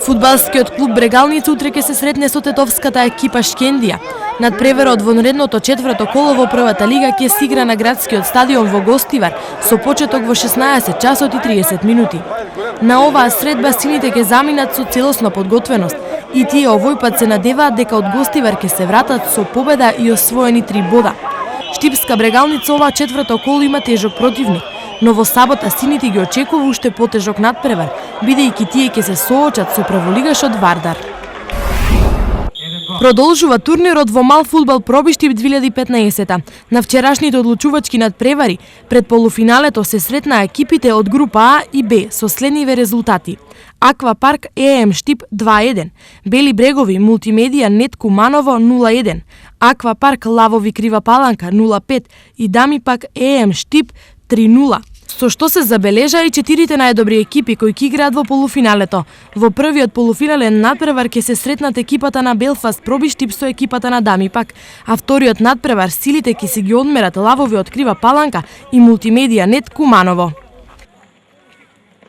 Фудбалскиот клуб Брегалница утре ќе се сретне со тетовската екипа Шкендија. Надпреверот во наредното четврто коло во првата лига ќе се игра на градскиот стадион во Гостивар со почеток во 16 часот и 30 минути. На оваа средба сините ќе заминат со целосна подготвеност и тие овој пат се надеваат дека од Гостивар ќе се вратат со победа и освоени 3 бода. Штипска Брегалница оваа четврто коло има тежок противник, но во сабота сините ги очекува уште потежок надпревар, бидејќи тие ќе се соочат со прволигашот Вардар. Продолжува турнирот во мал фудбал Проби Штип 2015. На вчерашните одлучувачки надпревари пред полуфиналето се сретнаа екипите од група А и Б со следниве резултати: Аква Парк ЕМ Штип 2-1, Бели Брегови Мултимедија Нет Куманово 0-1, Аква Парк Лавови Крива Паланка 0-5 и Дамипак ЕМ Штип 3-0. Со што се забележа и 4 најдобри екипи кои ќе играат во полуфиналето. Во првиот полуфинален надпревар ќе се сретнат екипата на Белфаст Проби Штип со екипата на Дамипак, а вториот надпревар силите ќе си ги одмерат Лавови од Крива Паланка и Мултимедија Нет Куманово.